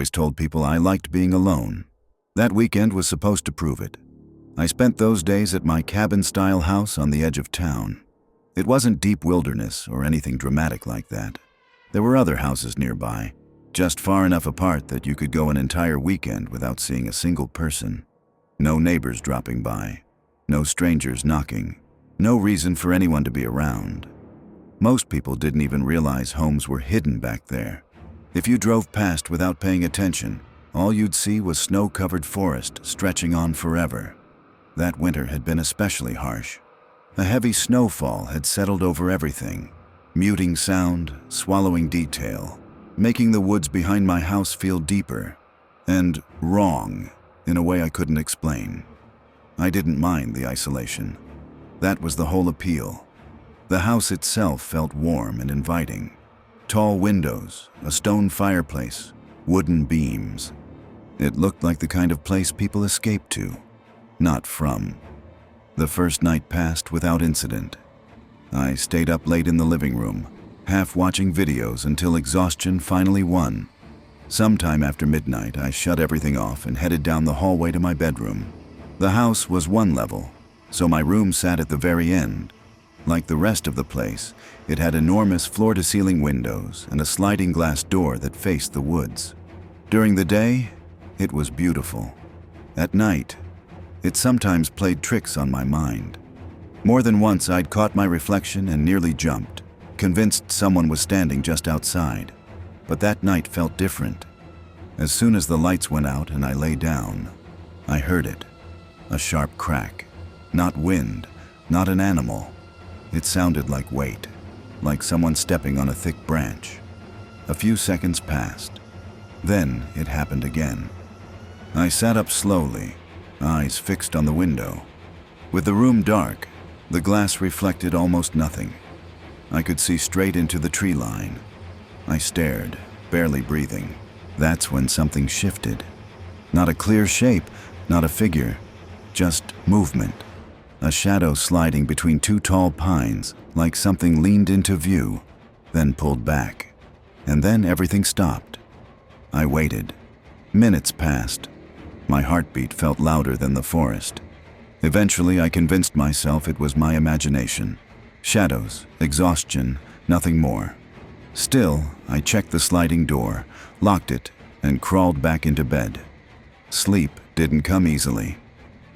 always told people I liked being alone. That weekend was supposed to prove it. I spent those days at my cabin-style house on the edge of town. It wasn't deep wilderness or anything dramatic like that. There were other houses nearby, just far enough apart that you could go an entire weekend without seeing a single person. No neighbors dropping by, no strangers knocking, no reason for anyone to be around. Most people didn't even realize homes were hidden back there. If you drove past without paying attention, all you'd see was snow-covered forest stretching on forever. That winter had been especially harsh. A heavy snowfall had settled over everything, muting sound, swallowing detail, making the woods behind my house feel deeper and wrong in a way I couldn't explain. I didn't mind the isolation. That was the whole appeal. The house itself felt warm and inviting. Tall windows, a stone fireplace, wooden beams. It looked like the kind of place people escaped to, not from. The first night passed without incident. I stayed up late in the living room, half watching videos until exhaustion finally won. Sometime after midnight, I shut everything off and headed down the hallway to my bedroom. The house was one level, so my room sat at the very end. Like the rest of the place, it had enormous floor-to-ceiling windows and a sliding glass door that faced the woods. During the day, it was beautiful. At night, it sometimes played tricks on my mind. More than once, I'd caught my reflection and nearly jumped, convinced someone was standing just outside. But that night felt different. As soon as the lights went out and I lay down, I heard it. A sharp crack. Not wind, not an animal. It sounded like weight, like someone stepping on a thick branch. A few seconds passed. Then it happened again. I sat up slowly, eyes fixed on the window. With the room dark, the glass reflected almost nothing. I could see straight into the tree line. I stared, barely breathing. That's when something shifted. Not a clear shape, not a figure, just movement. A shadow sliding between two tall pines, like something leaned into view, then pulled back. And then everything stopped. I waited. Minutes passed. My heartbeat felt louder than the forest. Eventually, I convinced myself it was my imagination. Shadows, exhaustion, nothing more. Still, I checked the sliding door, locked it, and crawled back into bed. Sleep didn't come easily.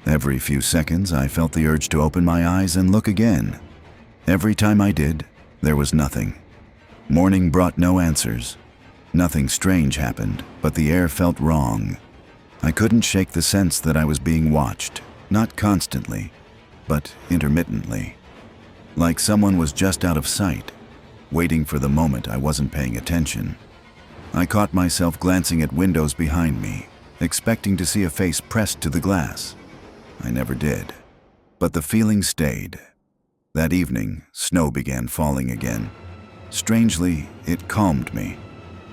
Every few seconds, I felt the urge to open my eyes and look again. Every time I did, there was nothing. Morning brought no answers. Nothing strange happened, but the air felt wrong. I couldn't shake the sense that I was being watched, not constantly, but intermittently. Like someone was just out of sight, waiting for the moment I wasn't paying attention. I caught myself glancing at windows behind me, expecting to see a face pressed to the glass. I never did, but the feeling stayed. That evening, snow began falling again. Strangely, it calmed me.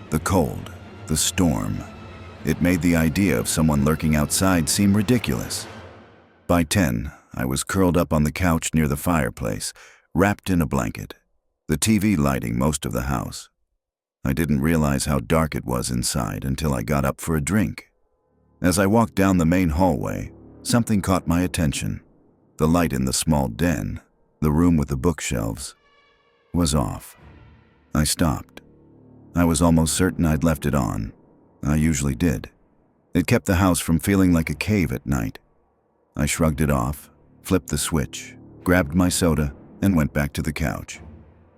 The cold, the storm. It made the idea of someone lurking outside seem ridiculous. By 10, I was curled up on the couch near the fireplace, wrapped in a blanket, the TV lighting most of the house. I didn't realize how dark it was inside until I got up for a drink. As I walked down the main hallway, something caught my attention. The light in the small den, the room with the bookshelves, was off. I stopped. I was almost certain I'd left it on. I usually did. It kept the house from feeling like a cave at night. I shrugged it off, flipped the switch, grabbed my soda, and went back to the couch.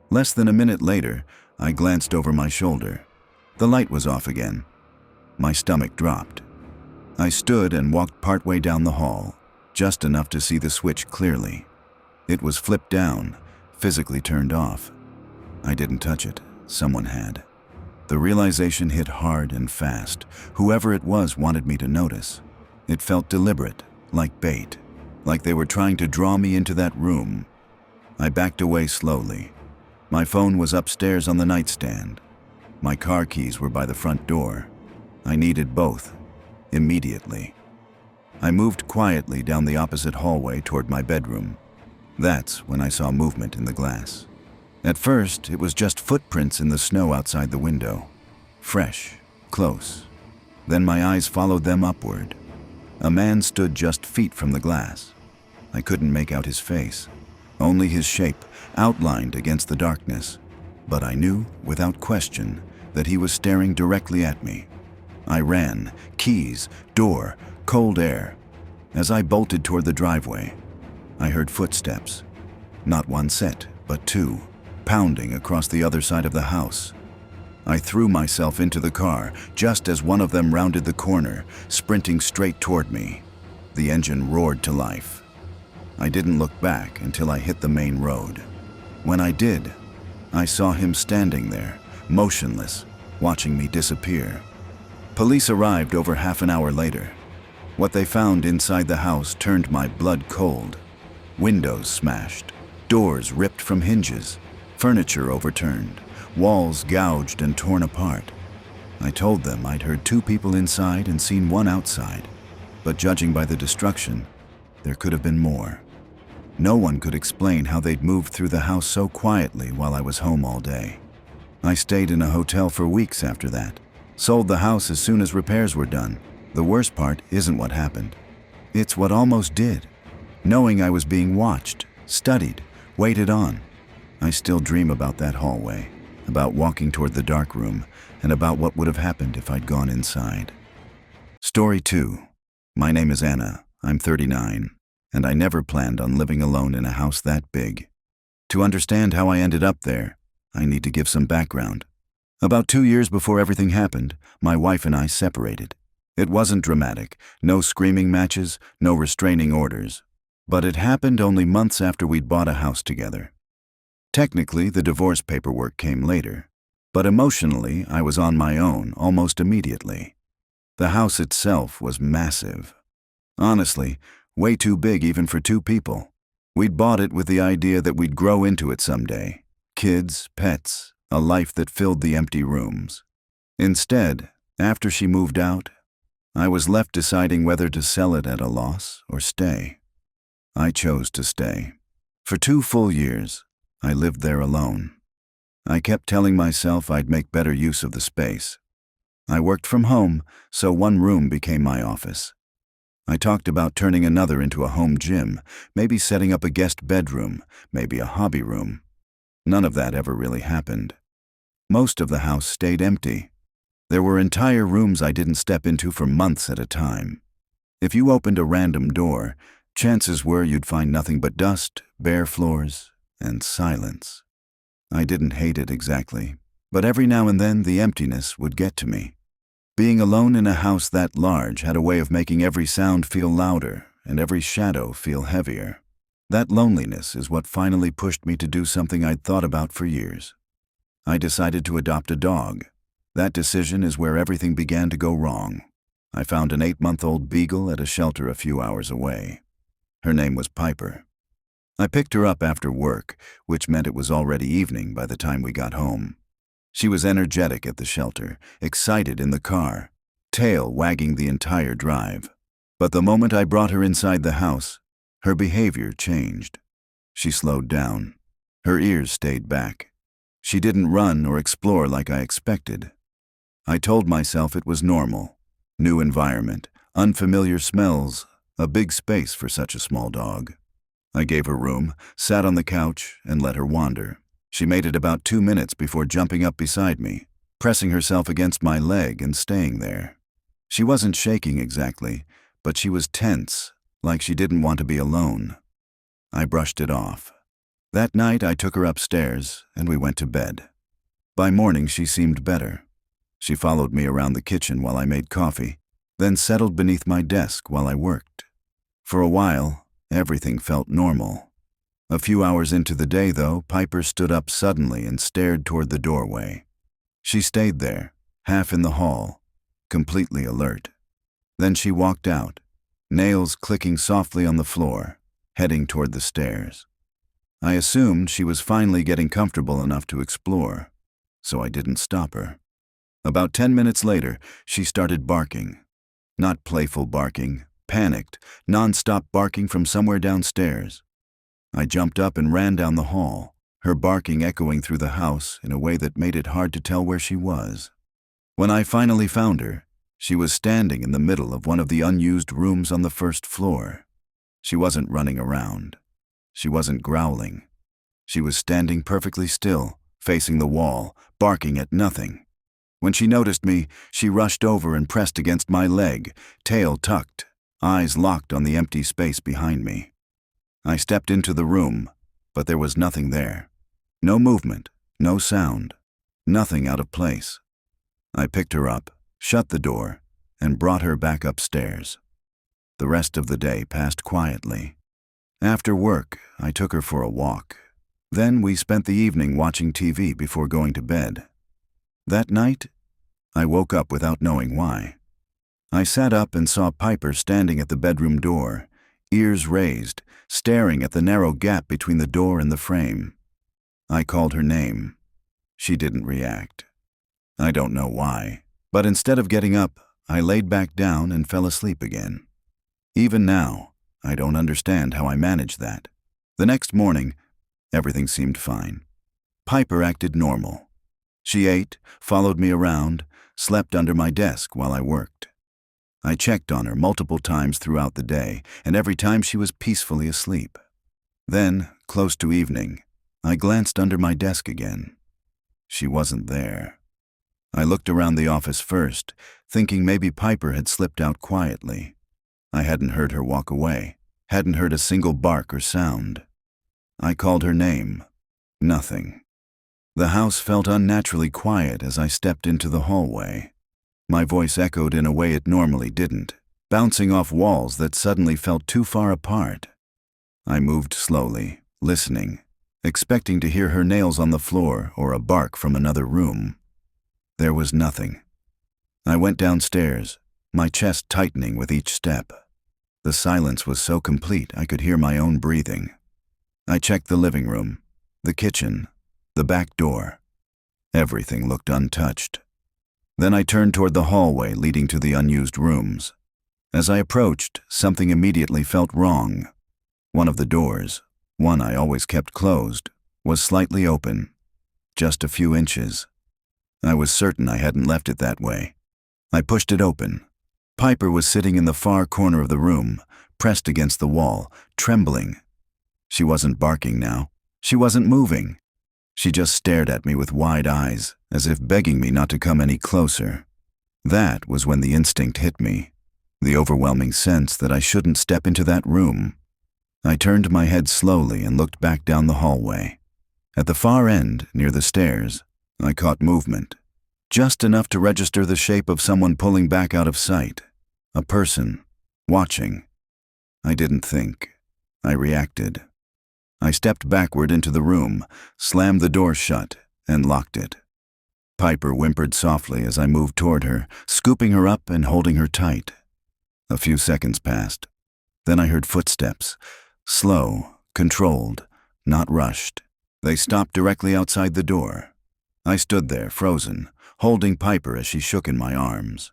Less than a minute later, I glanced over my shoulder. The light was off again. My stomach dropped. I stood and walked partway down the hall, just enough to see the switch clearly. It was flipped down, physically turned off. I didn't touch it. Someone had. The realization hit hard and fast. Whoever it was wanted me to notice. It felt deliberate, like bait, like they were trying to draw me into that room. I backed away slowly. My phone was upstairs on the nightstand. My car keys were by the front door. I needed both, immediately. I moved quietly down the opposite hallway toward my bedroom. That's when I saw movement in the glass. At first, it was just footprints in the snow outside the window. Fresh, close. Then my eyes followed them upward. A man stood just feet from the glass. I couldn't make out his face, only his shape outlined against the darkness. But I knew, without question, that he was staring directly at me. I ran, keys, door, cold air. As I bolted toward the driveway, I heard footsteps. Not one set, but two, pounding across the other side of the house. I threw myself into the car just as one of them rounded the corner, sprinting straight toward me. The engine roared to life. I didn't look back until I hit the main road. When I did, I saw him standing there, motionless, watching me disappear. Police arrived over half an hour later. What they found inside the house turned my blood cold. Windows smashed, doors ripped from hinges, furniture overturned, walls gouged and torn apart. I told them I'd heard two people inside and seen one outside, but judging by the destruction, there could have been more. No one could explain how they'd moved through the house so quietly while I was home all day. I stayed in a hotel for weeks after that, sold the house as soon as repairs were done. The worst part isn't what happened. It's what almost did. Knowing I was being watched, studied, waited on. I still dream about that hallway, about walking toward the dark room, and about what would have happened if I'd gone inside. Story 2. My name is Anna. I'm 39, and I never planned on living alone in a house that big. To understand how I ended up there, I need to give some background. About 2 years before everything happened, my wife and I separated. It wasn't dramatic, no screaming matches, no restraining orders. But it happened only months after we'd bought a house together. Technically, the divorce paperwork came later, but emotionally, I was on my own almost immediately. The house itself was massive. Honestly, way too big even for two people. We'd bought it with the idea that we'd grow into it someday. Kids, pets, a life that filled the empty rooms. Instead, after she moved out, I was left deciding whether to sell it at a loss or stay. I chose to stay. For 2 full years, I lived there alone. I kept telling myself I'd make better use of the space. I worked from home, so one room became my office. I talked about turning another into a home gym, maybe setting up a guest bedroom, maybe a hobby room. None of that ever really happened. Most of the house stayed empty. There were entire rooms I didn't step into for months at a time. If you opened a random door, chances were you'd find nothing but dust, bare floors, and silence. I didn't hate it exactly, but every now and then the emptiness would get to me. Being alone in a house that large had a way of making every sound feel louder and every shadow feel heavier. That loneliness is what finally pushed me to do something I'd thought about for years. I decided to adopt a dog. That decision is where everything began to go wrong. I found an 8-month-old beagle at a shelter a few hours away. Her name was Piper. I picked her up after work, which meant it was already evening by the time we got home. She was energetic at the shelter, excited in the car, tail wagging the entire drive. But the moment I brought her inside the house, her behavior changed. She slowed down. Her ears stayed back. She didn't run or explore like I expected. I told myself it was normal. New environment, unfamiliar smells, a big space for such a small dog. I gave her room, sat on the couch, and let her wander. She made it about 2 minutes before jumping up beside me, pressing herself against my leg and staying there. She wasn't shaking exactly, but she was tense, like she didn't want to be alone. I brushed it off. That night I took her upstairs and we went to bed. By morning she seemed better. She followed me around the kitchen while I made coffee, then settled beneath my desk while I worked. For a while, everything felt normal. A few hours into the day, though, Piper stood up suddenly and stared toward the doorway. She stayed there, half in the hall, completely alert. Then she walked out, nails clicking softly on the floor, heading toward the stairs. I assumed she was finally getting comfortable enough to explore, so I didn't stop her. About 10 minutes later, she started barking. Not playful barking, panicked, non-stop barking from somewhere downstairs. I jumped up and ran down the hall, her barking echoing through the house in a way that made it hard to tell where she was. When I finally found her, She was standing in the middle of one of the unused rooms on the first floor. She wasn't running around. She wasn't growling. She was standing perfectly still, facing the wall, barking at nothing. When she noticed me, she rushed over and pressed against my leg, tail tucked, eyes locked on the empty space behind me. I stepped into the room, but there was nothing there. No movement, no sound, nothing out of place. I picked her up, shut the door, and brought her back upstairs. The rest of the day passed quietly. After work, I took her for a walk. Then we spent the evening watching TV before going to bed. That night, I woke up without knowing why. I sat up and saw Piper standing at the bedroom door, ears raised, staring at the narrow gap between the door and the frame. I called her name. She didn't react. I don't know why, but instead of getting up, I laid back down and fell asleep again. Even now, I don't understand how I managed that. The next morning, everything seemed fine. Piper acted normal. She ate, followed me around, slept under my desk while I worked. I checked on her multiple times throughout the day, and every time she was peacefully asleep. Then, close to evening, I glanced under my desk again. She wasn't there. I looked around the office first, thinking maybe Piper had slipped out quietly. I hadn't heard her walk away, hadn't heard a single bark or sound. I called her name. Nothing. The house felt unnaturally quiet as I stepped into the hallway. My voice echoed in a way it normally didn't, bouncing off walls that suddenly felt too far apart. I moved slowly, listening, expecting to hear her nails on the floor or a bark from another room. There was nothing. I went downstairs, my chest tightening with each step. The silence was so complete I could hear my own breathing. I checked the living room, the kitchen, the back door. Everything looked untouched. Then I turned toward the hallway leading to the unused rooms. As I approached, something immediately felt wrong. One of the doors, one I always kept closed, was slightly open, just a few inches. I was certain I hadn't left it that way. I pushed it open. Piper was sitting in the far corner of the room, pressed against the wall, trembling. She wasn't barking now. She wasn't moving. She just stared at me with wide eyes, as if begging me not to come any closer. That was when the instinct hit me, the overwhelming sense that I shouldn't step into that room. I turned my head slowly and looked back down the hallway. At the far end, near the stairs, I caught movement, just enough to register the shape of someone pulling back out of sight, a person, watching. I didn't think. I reacted. I stepped backward into the room, slammed the door shut, and locked it. Piper whimpered softly as I moved toward her, scooping her up and holding her tight. A few seconds passed. Then I heard footsteps, slow, controlled, not rushed. They stopped directly outside the door. I stood there, frozen, holding Piper as she shook in my arms.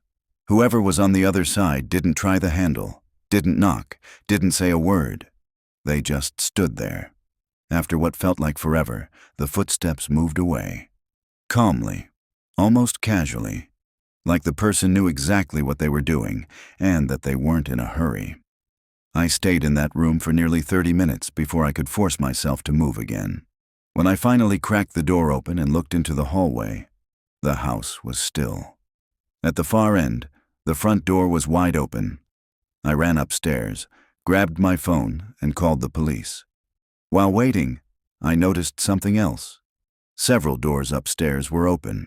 Whoever was on the other side didn't try the handle, didn't knock, didn't say a word. They just stood there. After what felt like forever, the footsteps moved away. Calmly, almost casually, like the person knew exactly what they were doing and that they weren't in a hurry. I stayed in that room for nearly 30 minutes before I could force myself to move again. When I finally cracked the door open and looked into the hallway, the house was still. At the far end, the front door was wide open. I ran upstairs, grabbed my phone, and called the police. While waiting, I noticed something else. Several doors upstairs were open.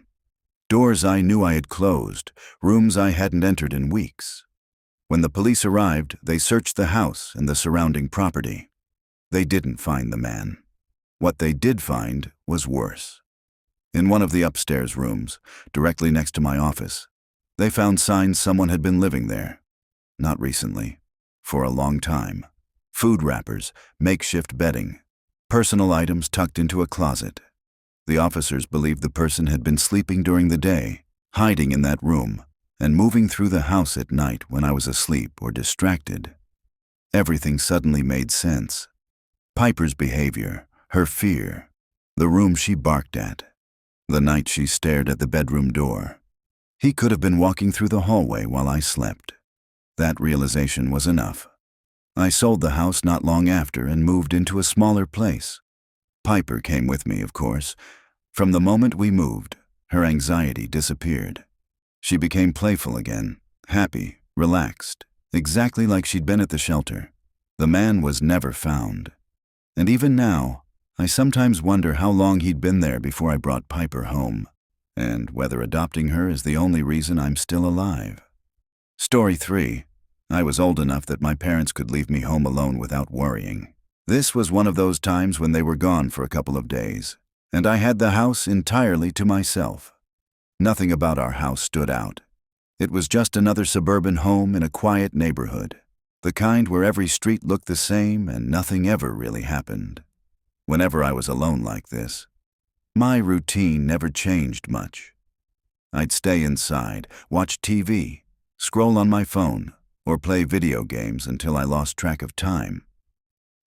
Doors I knew I had closed, rooms I hadn't entered in weeks. When the police arrived, they searched the house and the surrounding property. They didn't find the man. What they did find was worse. In one of the upstairs rooms, directly next to my office, they found signs someone had been living there. Not recently, for a long time. Food wrappers, makeshift bedding, personal items tucked into a closet. The officers believed the person had been sleeping during the day, hiding in that room, and moving through the house at night when I was asleep or distracted. Everything suddenly made sense. Piper's behavior, her fear, the room she barked at, the night she stared at the bedroom door. He could have been walking through the hallway while I slept. That realization was enough. I sold the house not long after and moved into a smaller place. Piper came with me, of course. From the moment we moved, her anxiety disappeared. She became playful again, happy, relaxed, exactly like she'd been at the shelter. The man was never found. And even now, I sometimes wonder how long he'd been there before I brought Piper home, and whether adopting her is the only reason I'm still alive. Story 3. I was old enough that my parents could leave me home alone without worrying. This was one of those times when they were gone for a couple of days, and I had the house entirely to myself. Nothing about our house stood out. It was just another suburban home in a quiet neighborhood, the kind where every street looked the same and nothing ever really happened. Whenever I was alone like this, my routine never changed much. I'd stay inside, watch TV, scroll on my phone, or play video games until I lost track of time.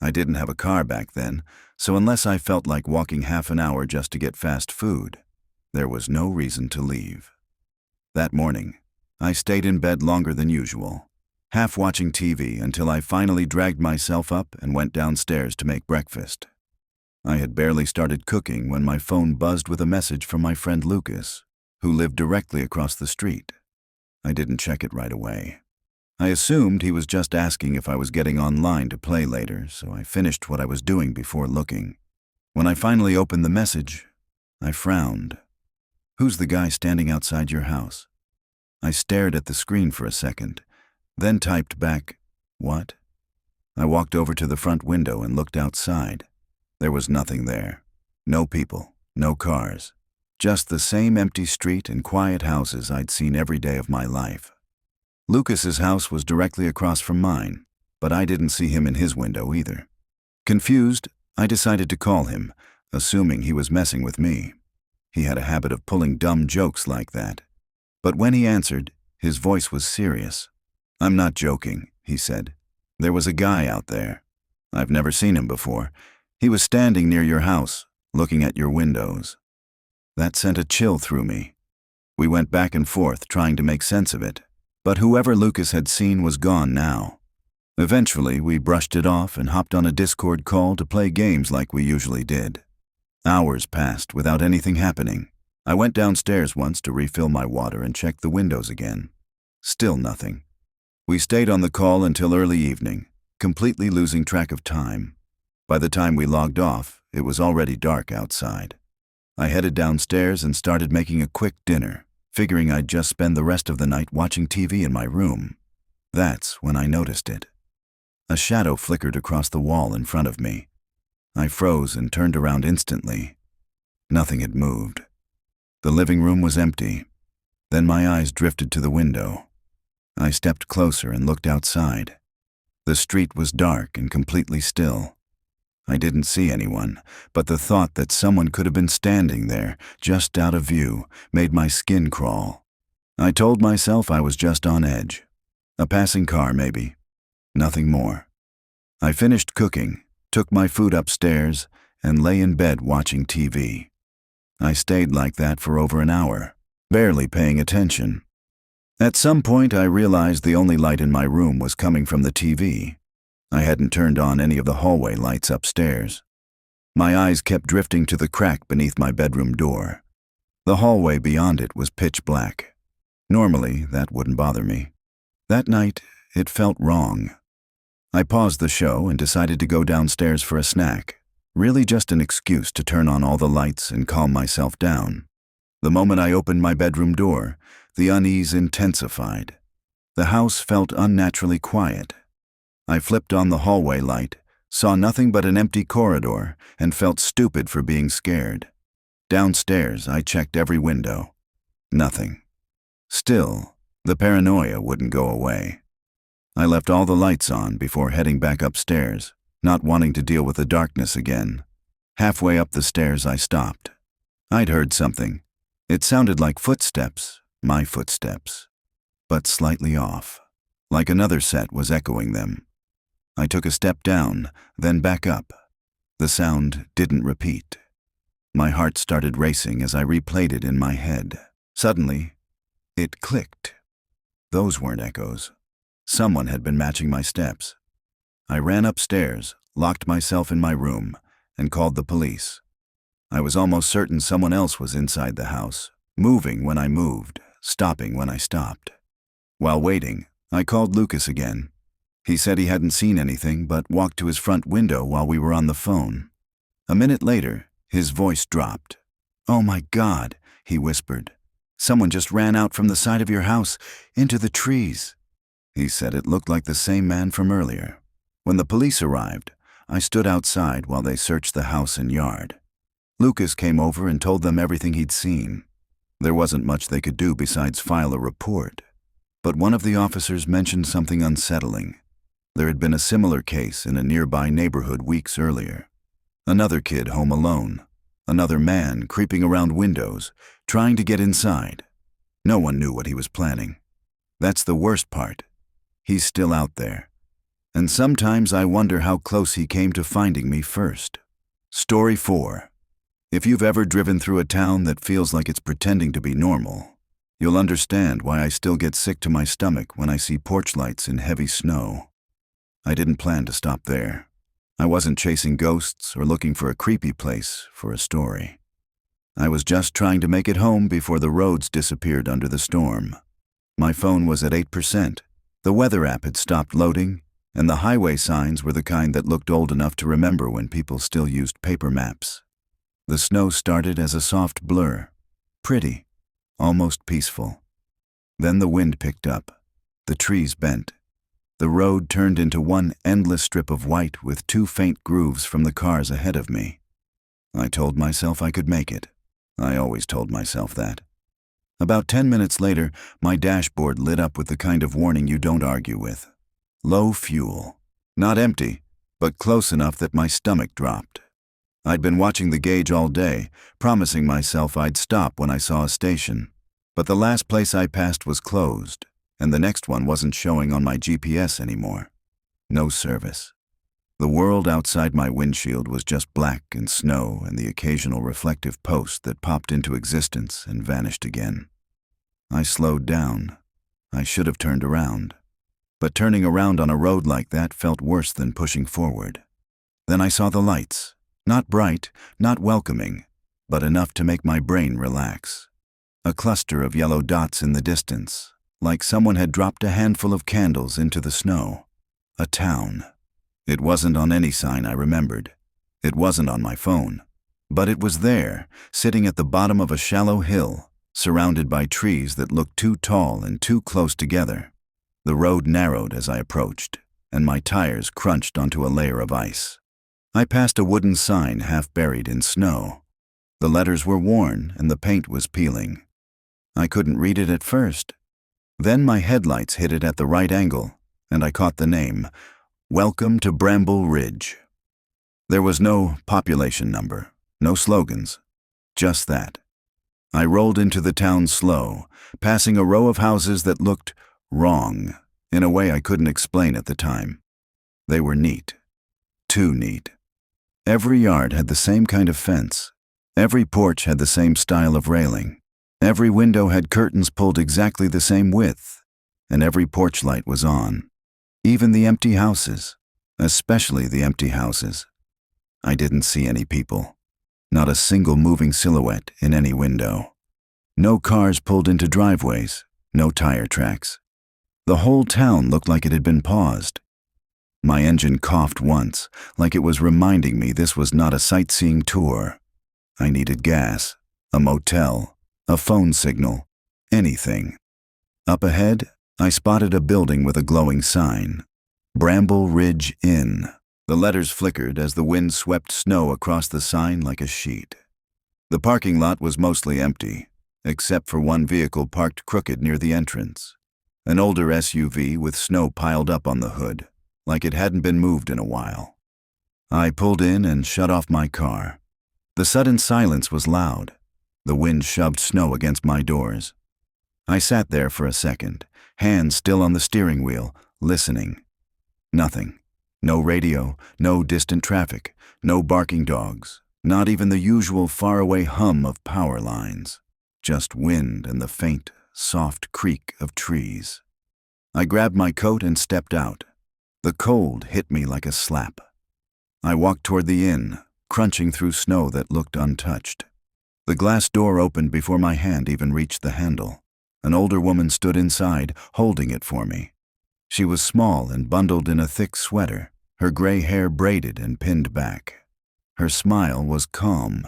I didn't have a car back then, so unless I felt like walking half an hour just to get fast food, there was no reason to leave. That morning, I stayed in bed longer than usual, half watching TV until I finally dragged myself up and went downstairs to make breakfast. I had barely started cooking when my phone buzzed with a message from my friend Lucas, who lived directly across the street. I didn't check it right away. I assumed he was just asking if I was getting online to play later, so I finished what I was doing before looking. When I finally opened the message, I frowned. "Who's the guy standing outside your house?" I stared at the screen for a second, then typed back, "What?" I walked over to the front window and looked outside. There was nothing there. No people, no cars. Just the same empty street and quiet houses I'd seen every day of my life. Lucas's house was directly across from mine, but I didn't see him in his window either. Confused, I decided to call him, assuming he was messing with me. He had a habit of pulling dumb jokes like that. But when he answered, his voice was serious. "I'm not joking," he said. "There was a guy out there. I've never seen him before. He was standing near your house, looking at your windows." That sent a chill through me. We went back and forth trying to make sense of it, but whoever Lucas had seen was gone now. Eventually, we brushed it off and hopped on a Discord call to play games like we usually did. Hours passed without anything happening. I went downstairs once to refill my water and checked the windows again. Still nothing. We stayed on the call until early evening, completely losing track of time. By the time we logged off, it was already dark outside. I headed downstairs and started making a quick dinner, figuring I'd just spend the rest of the night watching TV in my room. That's when I noticed it. A shadow flickered across the wall in front of me. I froze and turned around instantly. Nothing had moved. The living room was empty. Then my eyes drifted to the window. I stepped closer and looked outside. The street was dark and completely still. I didn't see anyone, but the thought that someone could have been standing there, just out of view, made my skin crawl. I told myself I was just on edge. A passing car, maybe. Nothing more. I finished cooking, took my food upstairs, and lay in bed watching TV. I stayed like that for over an hour, barely paying attention. At some point, I realized the only light in my room was coming from the TV. I hadn't turned on any of the hallway lights upstairs. My eyes kept drifting to the crack beneath my bedroom door. The hallway beyond it was pitch black. Normally, that wouldn't bother me. That night, it felt wrong. I paused the show and decided to go downstairs for a snack, really just an excuse to turn on all the lights and calm myself down. The moment I opened my bedroom door, the unease intensified. The house felt unnaturally quiet. I flipped on the hallway light, saw nothing but an empty corridor, and felt stupid for being scared. Downstairs, I checked every window. Nothing. Still, the paranoia wouldn't go away. I left all the lights on before heading back upstairs, not wanting to deal with the darkness again. Halfway up the stairs, I stopped. I'd heard something. It sounded like footsteps, my footsteps, but slightly off, like another set was echoing them. I took a step down, then back up. The sound didn't repeat. My heart started racing as I replayed it in my head. Suddenly, It clicked. Those weren't echoes. Someone had been matching my steps. I ran upstairs, locked myself in my room, and called the police. I was almost certain someone else was inside the house, moving when I moved, stopping when I stopped. While waiting, I called Lucas again. He said he hadn't seen anything but walked to his front window while we were on the phone. A minute later, his voice dropped. "Oh my God," he whispered. "Someone just ran out from the side of your house, into the trees." He said it looked like the same man from earlier. When the police arrived, I stood outside while they searched the house and yard. Lucas came over and told them everything he'd seen. There wasn't much they could do besides file a report. But one of the officers mentioned something unsettling. There had been a similar case in a nearby neighborhood weeks earlier. Another kid home alone. Another man creeping around windows, trying to get inside. No one knew what he was planning. That's the worst part. He's still out there. And sometimes I wonder how close he came to finding me first. Story 4. If you've ever driven through a town that feels like it's pretending to be normal, you'll understand why I still get sick to my stomach when I see porch lights in heavy snow. I didn't plan to stop there. I wasn't chasing ghosts or looking for a creepy place for a story. I was just trying to make it home before the roads disappeared under the storm. My phone was at 8%. The weather app had stopped loading, and the highway signs were the kind that looked old enough to remember when people still used paper maps. The snow started as a soft blur. Pretty. Almost peaceful. Then the wind picked up. The trees bent. The road turned into one endless strip of white with 2 faint grooves from the cars ahead of me. I told myself I could make it. I always told myself that. About 10 minutes later, my dashboard lit up with the kind of warning you don't argue with. Low fuel. Not empty, but close enough that my stomach dropped. I'd been watching the gauge all day, promising myself I'd stop when I saw a station. But the last place I passed was closed, and the next one wasn't showing on my GPS anymore. No service. The world outside my windshield was just black and snow and the occasional reflective post that popped into existence and vanished again. I slowed down. I should have turned around. But turning around on a road like that felt worse than pushing forward. Then I saw the lights. Not bright, not welcoming, but enough to make my brain relax. A cluster of yellow dots in the distance, like someone had dropped a handful of candles into the snow. A town. It wasn't on any sign I remembered. It wasn't on my phone. But it was there, sitting at the bottom of a shallow hill, surrounded by trees that looked too tall and too close together. The road narrowed as I approached, and my tires crunched onto a layer of ice. I passed a wooden sign half buried in snow. The letters were worn and the paint was peeling. I couldn't read it at first. Then my headlights hit it at the right angle, and I caught the name, "Welcome to Bramble Ridge." There was no population number, no slogans, just that. I rolled into the town slow, passing a row of houses that looked wrong in a way I couldn't explain at the time. They were neat. Too neat. Every yard had the same kind of fence. Every porch had the same style of railing. Every window had curtains pulled exactly the same width, and every porch light was on. Even the empty houses, especially the empty houses. I didn't see any people. Not a single moving silhouette in any window. No cars pulled into driveways, no tire tracks. The whole town looked like it had been paused. My engine coughed once, like it was reminding me this was not a sightseeing tour. I needed gas, a motel, a phone signal, anything. Up ahead, I spotted a building with a glowing sign. Bramble Ridge Inn. The letters flickered as the wind swept snow across the sign like a sheet. The parking lot was mostly empty, except for one vehicle parked crooked near the entrance. An older SUV with snow piled up on the hood, like it hadn't been moved in a while. I pulled in and shut off my car. The sudden silence was loud. The wind shoved snow against my doors. I sat there for a second, hands still on the steering wheel, listening. Nothing. No radio, no distant traffic, no barking dogs, not even the usual faraway hum of power lines. Just wind and the faint, soft creak of trees. I grabbed my coat and stepped out. The cold hit me like a slap. I walked toward the inn, crunching through snow that looked untouched. The glass door opened before my hand even reached the handle. An older woman stood inside, holding it for me. She was small and bundled in a thick sweater, her gray hair braided and pinned back. Her smile was calm,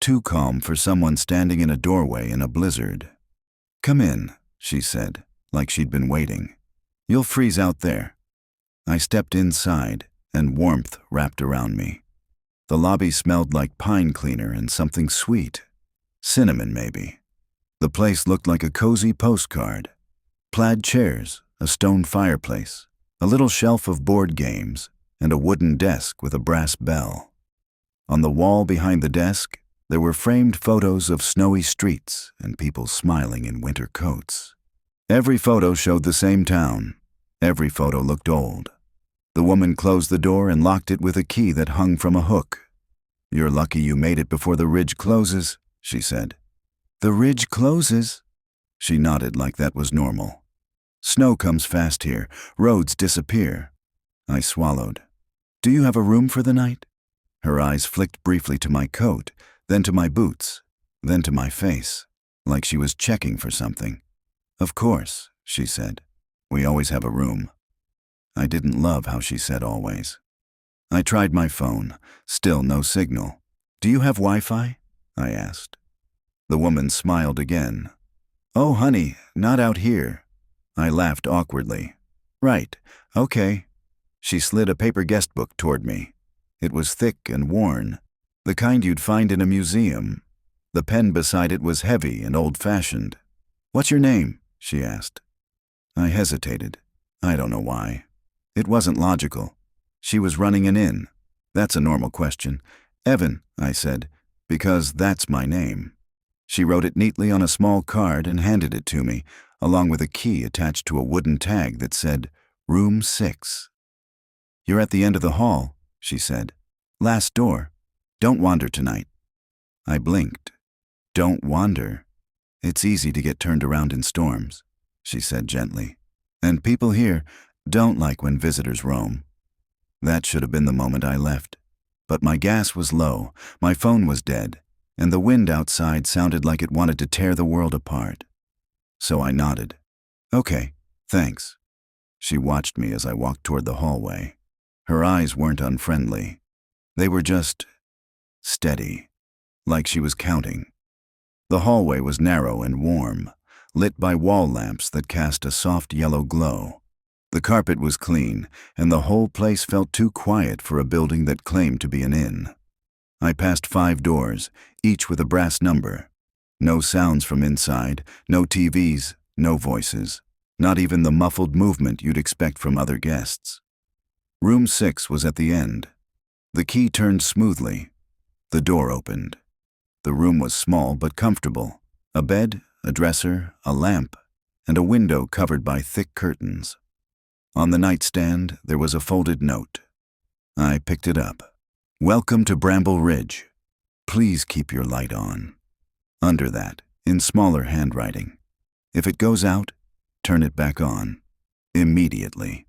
too calm for someone standing in a doorway in a blizzard. "Come in," she said, like she'd been waiting. "You'll freeze out there." I stepped inside, and warmth wrapped around me. The lobby smelled like pine cleaner and something sweet. Cinnamon, maybe. The place looked like a cozy postcard. Plaid chairs, a stone fireplace, a little shelf of board games, and a wooden desk with a brass bell. On the wall behind the desk, there were framed photos of snowy streets and people smiling in winter coats. Every photo showed the same town. Every photo looked old. The woman closed the door and locked it with a key that hung from a hook. "You're lucky you made it before the ridge closes," she said. "The ridge closes?" She nodded like that was normal. "Snow comes fast here. Roads disappear." I swallowed. "Do you have a room for the night?" Her eyes flicked briefly to my coat, then to my boots, then to my face, like she was checking for something. "Of course," she said. "We always have a room." I didn't love how she said always. I tried my phone. Still no signal. "Do you have Wi-Fi?" I asked. The woman smiled again. "Oh, honey, not out here." I laughed awkwardly. "Right, okay." She slid a paper guest book toward me. It was thick and worn, the kind you'd find in a museum. The pen beside it was heavy and old-fashioned. "What's your name?" she asked. I hesitated. I don't know why. It wasn't logical. She was running an inn. That's a normal question. "Evan," I said, "because that's my name." She wrote it neatly on a small card and handed it to me, along with a key attached to a wooden tag that said, "Room 6. "You're at the end of the hall," she said. "Last door. Don't wander tonight." I blinked. "Don't wander. It's easy to get turned around in storms," she said gently. "And people here don't like when visitors roam." That should have been the moment I left. But my gas was low, my phone was dead, and the wind outside sounded like it wanted to tear the world apart. So I nodded. "Okay, thanks." She watched me as I walked toward the hallway. Her eyes weren't unfriendly. They were just steady, like she was counting. The hallway was narrow and warm, lit by wall lamps that cast a soft yellow glow. The carpet was clean, and the whole place felt too quiet for a building that claimed to be an inn. I passed 5 doors, each with a brass number. No sounds from inside, no TVs, no voices, not even the muffled movement you'd expect from other guests. Room 6 was at the end. The key turned smoothly. The door opened. The room was small but comfortable. A bed, a dresser, a lamp, and a window covered by thick curtains. On the nightstand, there was a folded note. I picked it up. "Welcome to Bramble Ridge. Please keep your light on." Under that, in smaller handwriting, "If it goes out, turn it back on. Immediately."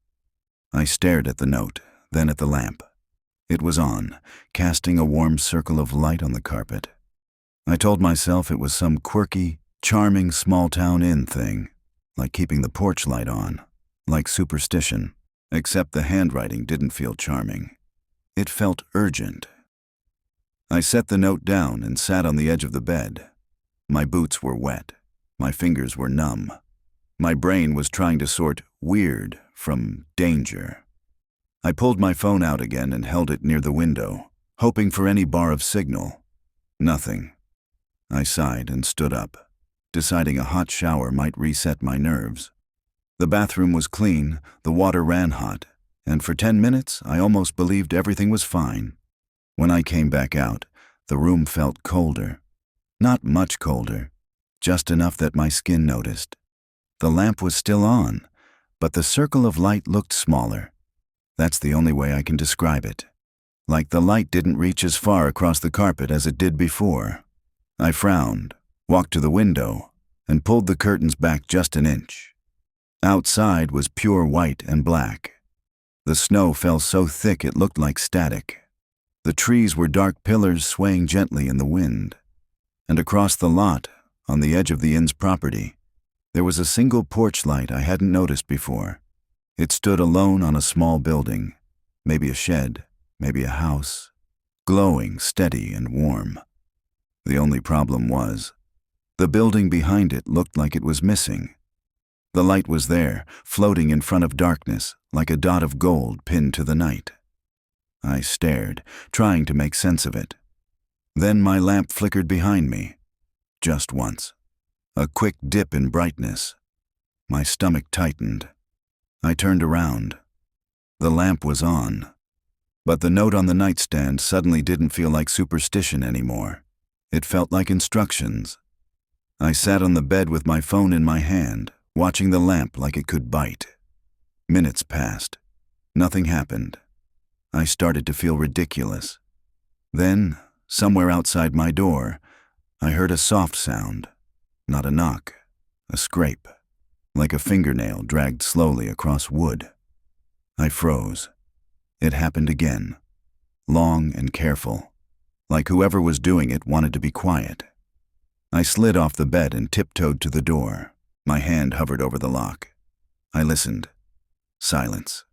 I stared at the note, then at the lamp. It was on, casting a warm circle of light on the carpet. I told myself it was some quirky, charming small-town inn thing, like keeping the porch light on, like superstition, except the handwriting didn't feel charming. It felt urgent. I set the note down and sat on the edge of the bed. My boots were wet. My fingers were numb. My brain was trying to sort weird from danger. I pulled my phone out again and held it near the window, hoping for any bar of signal. Nothing. I sighed and stood up, deciding a hot shower might reset my nerves. The bathroom was clean, the water ran hot, and for 10 minutes I almost believed everything was fine. When I came back out, the room felt colder. Not much colder, just enough that my skin noticed. The lamp was still on, but the circle of light looked smaller. That's the only way I can describe it. Like the light didn't reach as far across the carpet as it did before. I frowned, walked to the window, and pulled the curtains back just an inch. Outside was pure white and black. The snow fell so thick it looked like static. The trees were dark pillars swaying gently in the wind. And across the lot, on the edge of the inn's property, there was a single porch light I hadn't noticed before. It stood alone on a small building, maybe a shed, maybe a house, glowing, steady, and warm. The only problem was, the building behind it looked like it was missing. The light was there, floating in front of darkness, like a dot of gold pinned to the night. I stared, trying to make sense of it. Then my lamp flickered behind me. Just once. A quick dip in brightness. My stomach tightened. I turned around. The lamp was on. But the note on the nightstand suddenly didn't feel like superstition anymore. It felt like instructions. I sat on the bed with my phone in my hand, watching the lamp like it could bite. Minutes passed. Nothing happened. I started to feel ridiculous. Then, somewhere outside my door, I heard a soft sound. Not a knock, a scrape, like a fingernail dragged slowly across wood. I froze. It happened again, long and careful, like whoever was doing it wanted to be quiet. I slid off the bed and tiptoed to the door. My hand hovered over the lock. I listened. Silence.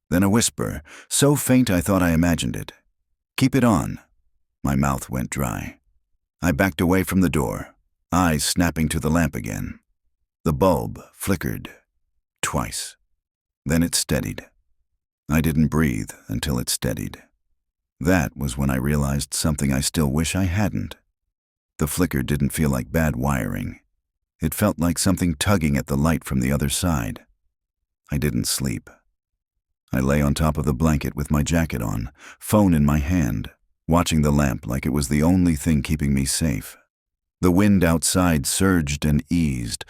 Then a whisper, so faint I thought I imagined it. "Keep it on." My mouth went dry. I backed away from the door, eyes snapping to the lamp again. The bulb flickered. Twice. Then it steadied. I didn't breathe until it steadied. That was when I realized something I still wish I hadn't. The flicker didn't feel like bad wiring. It felt like something tugging at the light from the other side. I didn't sleep. I lay on top of the blanket with my jacket on, phone in my hand, watching the lamp like it was the only thing keeping me safe. The wind outside surged and eased,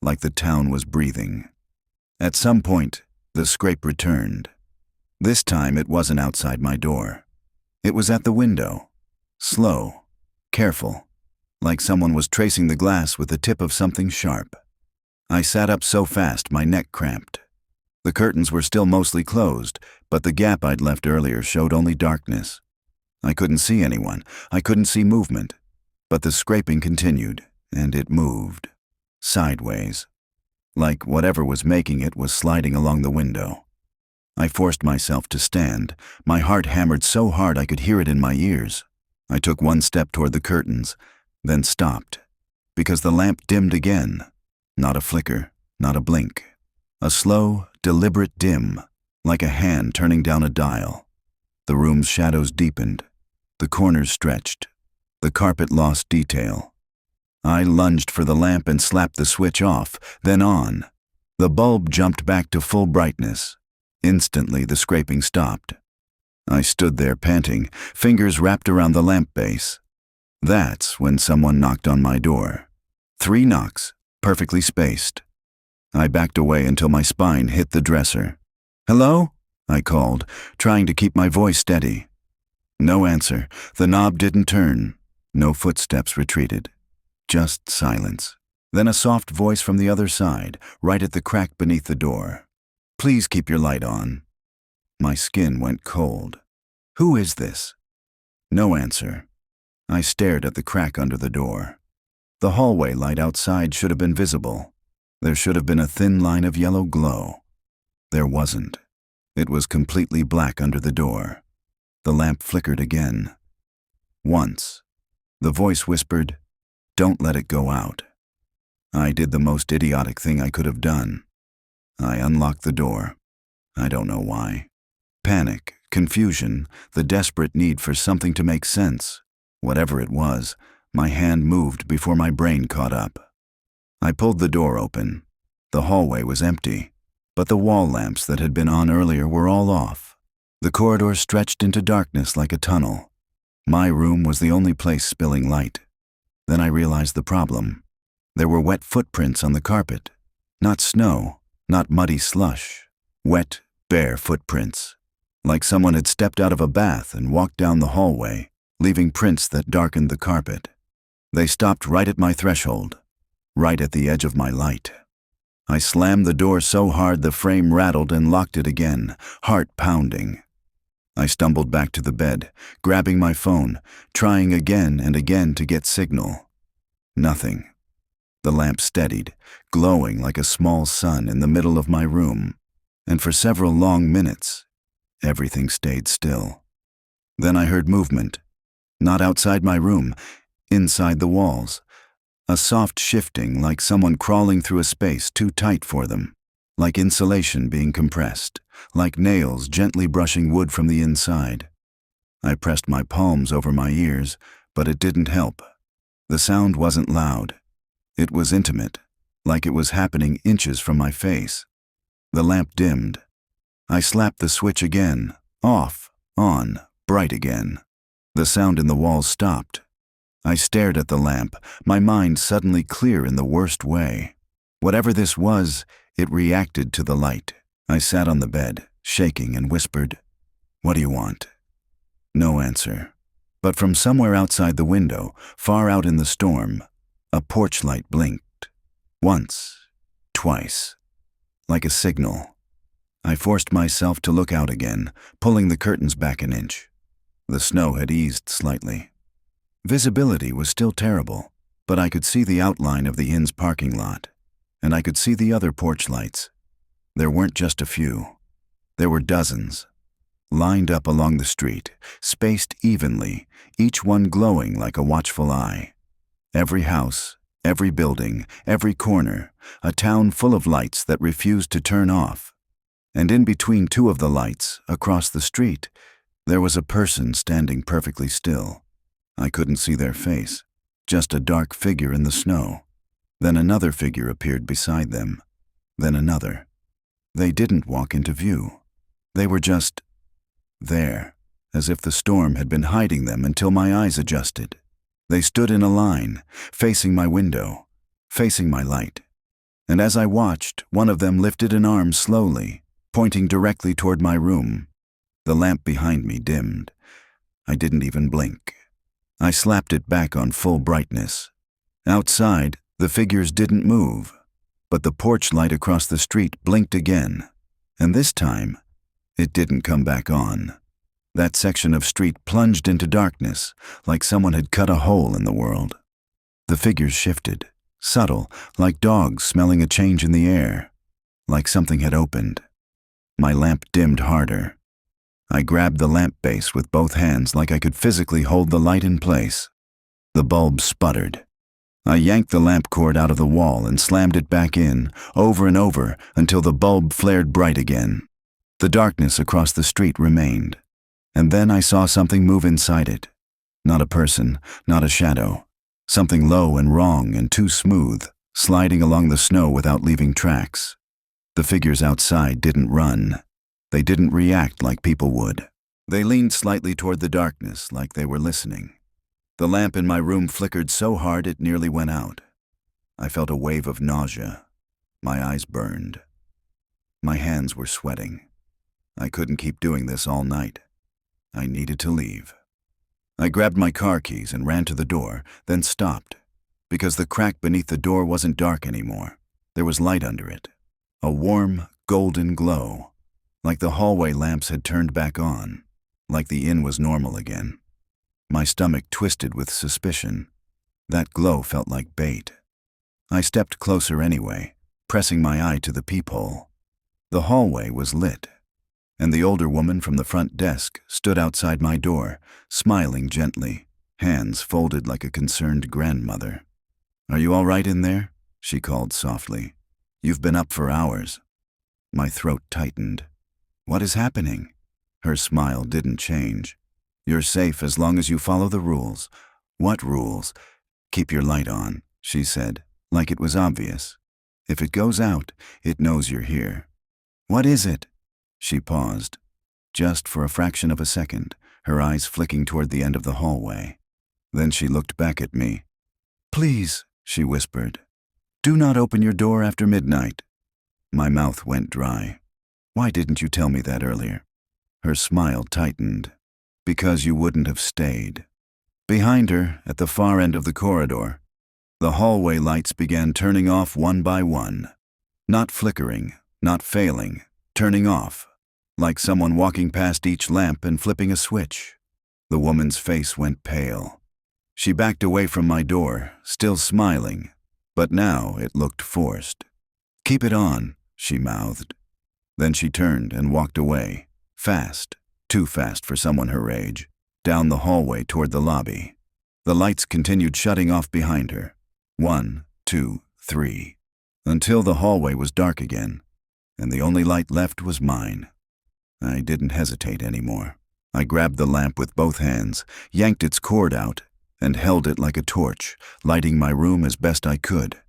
like the town was breathing. At some point, the scrape returned. This time it wasn't outside my door. It was at the window. Slow, careful, like someone was tracing the glass with the tip of something sharp. I sat up so fast my neck cramped. The curtains were still mostly closed, but the gap I'd left earlier showed only darkness. I couldn't see anyone. I couldn't see movement. But the scraping continued, and it moved. Sideways. Like whatever was making it was sliding along the window. I forced myself to stand. My heart hammered so hard I could hear it in my ears. I took one step toward the curtains, then stopped, because the lamp dimmed again. Not a flicker, not a blink. A slow, deliberate dim, like a hand turning down a dial. The room's shadows deepened. The corners stretched. The carpet lost detail. I lunged for the lamp and slapped the switch off, then on. The bulb jumped back to full brightness. Instantly, the scraping stopped. I stood there panting, fingers wrapped around the lamp base. That's when someone knocked on my door. 3 knocks, perfectly spaced. I backed away until my spine hit the dresser. "Hello?" I called, trying to keep my voice steady. No answer. The knob didn't turn. No footsteps retreated. Just silence. Then a soft voice from the other side, right at the crack beneath the door. "Please keep your light on." My skin went cold. "Who is this?" No answer. I stared at the crack under the door. The hallway light outside should have been visible. There should have been a thin line of yellow glow. There wasn't. It was completely black under the door. The lamp flickered again. Once. The voice whispered, "Don't let it go out." I did the most idiotic thing I could have done. I unlocked the door. I don't know why. Panic, confusion, the desperate need for something to make sense. Whatever it was, my hand moved before my brain caught up. I pulled the door open. The hallway was empty, but the wall lamps that had been on earlier were all off. The corridor stretched into darkness like a tunnel. My room was the only place spilling light. Then I realized the problem. There were wet footprints on the carpet. Not snow, not muddy slush. Wet, bare footprints. Like someone had stepped out of a bath and walked down the hallway, leaving prints that darkened the carpet. They stopped right at my threshold, right at the edge of my light. I slammed the door so hard the frame rattled and locked it again, heart pounding. I stumbled back to the bed, grabbing my phone, trying again and again to get signal. Nothing. The lamp steadied, glowing like a small sun in the middle of my room, and for several long minutes, everything stayed still. Then I heard movement, not outside my room, inside the walls, a soft shifting like someone crawling through a space too tight for them, like insulation being compressed, like nails gently brushing wood from the inside. I pressed my palms over my ears, but it didn't help. The sound wasn't loud. It was intimate, like it was happening inches from my face. The lamp dimmed. I slapped the switch again, off, on, bright again. The sound in the walls stopped. I stared at the lamp, my mind suddenly clear in the worst way. Whatever this was, it reacted to the light. I sat on the bed, shaking, and whispered, "What do you want?" No answer. But from somewhere outside the window, far out in the storm, a porch light blinked. Once, twice, like a signal. I forced myself to look out again, pulling the curtains back an inch. The snow had eased slightly. Visibility was still terrible, but I could see the outline of the inn's parking lot, and I could see the other porch lights. There weren't just a few. There were dozens, lined up along the street, spaced evenly, each one glowing like a watchful eye. Every house, every building, every corner, a town full of lights that refused to turn off. And in between two of the lights, across the street, there was a person standing perfectly still. I couldn't see their face, just a dark figure in the snow. Then another figure appeared beside them. Then another. They didn't walk into view. They were just there, as if the storm had been hiding them until my eyes adjusted. They stood in a line, facing my window, facing my light. And as I watched, one of them lifted an arm slowly, pointing directly toward my room. The lamp behind me dimmed. I didn't even blink. I slapped it back on full brightness. Outside, the figures didn't move, but the porch light across the street blinked again, and this time, it didn't come back on. That section of street plunged into darkness, like someone had cut a hole in the world. The figures shifted, subtle, like dogs smelling a change in the air, like something had opened. My lamp dimmed harder. I grabbed the lamp base with both hands like I could physically hold the light in place. The bulb sputtered. I yanked the lamp cord out of the wall and slammed it back in, over and over, until the bulb flared bright again. The darkness across the street remained. And then I saw something move inside it. Not a person, not a shadow. Something low and wrong and too smooth, sliding along the snow without leaving tracks. The figures outside didn't run. They didn't react like people would. They leaned slightly toward the darkness, like they were listening. The lamp in my room flickered so hard it nearly went out. I felt a wave of nausea. My eyes burned. My hands were sweating. I couldn't keep doing this all night. I needed to leave. I grabbed my car keys and ran to the door, then stopped, because the crack beneath the door wasn't dark anymore. There was light under it, a warm, golden glow, like the hallway lamps had turned back on, like the inn was normal again. My stomach twisted with suspicion. That glow felt like bait. I stepped closer anyway, pressing my eye to the peephole. The hallway was lit, and the older woman from the front desk stood outside my door, smiling gently, hands folded like a concerned grandmother. "Are you all right in there?" she called softly. "You've been up for hours." My throat tightened. "What is happening?" Her smile didn't change. "You're safe as long as you follow the rules." "What rules?" "Keep your light on," she said, like it was obvious. "If it goes out, it knows you're here." "What is it?" She paused, just for a fraction of a second, her eyes flicking toward the end of the hallway. Then she looked back at me. "Please," she whispered, "do not open your door after midnight." My mouth went dry. "Why didn't you tell me that earlier?" Her smile tightened. "Because you wouldn't have stayed. Behind her, at the far end of the corridor, the hallway lights began turning off one by one. Not flickering, not failing, turning off, like someone walking past each lamp and flipping a switch. The woman's face went pale. She backed away from my door, still smiling, but now it looked forced. "Keep it on," she mouthed. Then she turned and walked away, fast, too fast for someone her age, down the hallway toward the lobby. The lights continued shutting off behind her. 1, 2, 3, until the hallway was dark again, and the only light left was mine. I didn't hesitate anymore. I grabbed the lamp with both hands, yanked its cord out, and held it like a torch, lighting my room as best I could.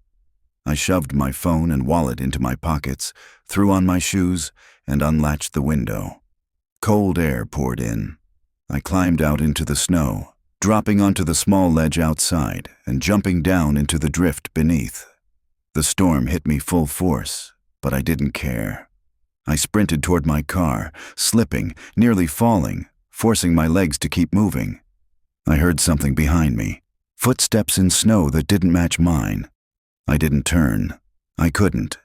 I shoved my phone and wallet into my pockets, threw on my shoes, and unlatched the window. Cold air poured in. I climbed out into the snow, dropping onto the small ledge outside and jumping down into the drift beneath. The storm hit me full force, but I didn't care. I sprinted toward my car, slipping, nearly falling, forcing my legs to keep moving. I heard something behind me, footsteps in snow that didn't match mine. I didn't turn. I couldn't.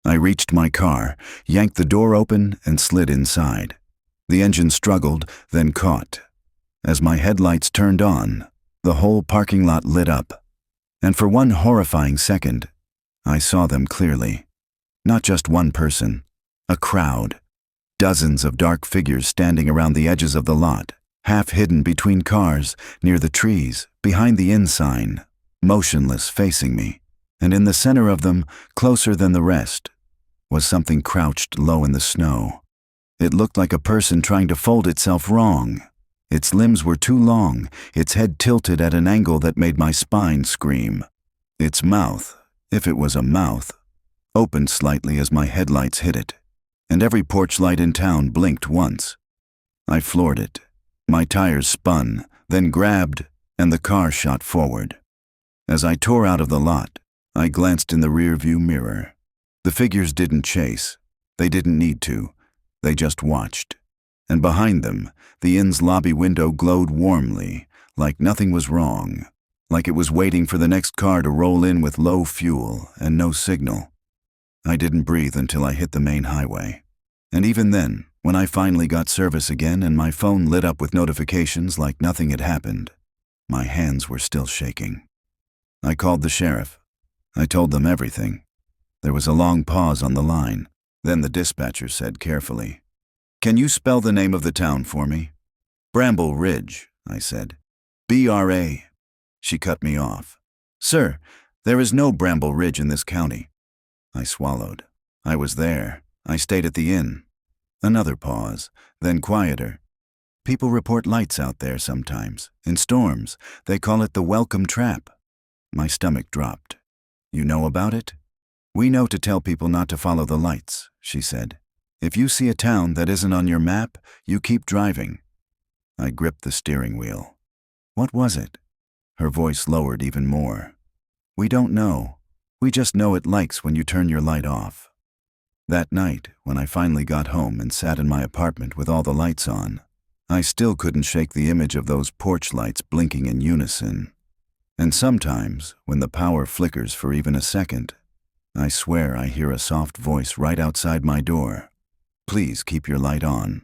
I reached my car, yanked the door open, and slid inside. The engine struggled, then caught. As my headlights turned on, the whole parking lot lit up. And for one horrifying second, I saw them clearly. Not just one person, a crowd. Dozens of dark figures standing around the edges of the lot, half hidden between cars, near the trees, behind the inn sign, motionless facing me. And in the center of them, closer than the rest, was something crouched low in the snow. It looked like a person trying to fold itself wrong. Its limbs were too long, its head tilted at an angle that made my spine scream. Its mouth, if it was a mouth, opened slightly as my headlights hit it, and every porch light in town blinked once. I floored it. My tires spun, then grabbed, and the car shot forward. As I tore out of the lot, I glanced in the rearview mirror. The figures didn't chase. They didn't need to. They just watched. And behind them, the inn's lobby window glowed warmly, like nothing was wrong, like it was waiting for the next car to roll in with low fuel and no signal. I didn't breathe until I hit the main highway. And even then, when I finally got service again and my phone lit up with notifications like nothing had happened, my hands were still shaking. I called the sheriff. I told them everything. There was a long pause on the line. Then the dispatcher said carefully, "Can you spell the name of the town for me?" "Bramble Ridge," I said. "B-R-A." She cut me off. "Sir, there is no Bramble Ridge in this county." I swallowed. I was there. I stayed at the inn. Another pause, then quieter. "People report lights out there sometimes. In storms, they call it the welcome trap." My stomach dropped. "You know about it?" "We know to tell people not to follow the lights," she said. "If you see a town that isn't on your map, you keep driving." I gripped the steering wheel. "What was it?" Her voice lowered even more. "We don't know. We just know it likes when you turn your light off." That night, when I finally got home and sat in my apartment with all the lights on, I still couldn't shake the image of those porch lights blinking in unison. And sometimes, when the power flickers for even a second, I swear I hear a soft voice right outside my door. "Please keep your light on."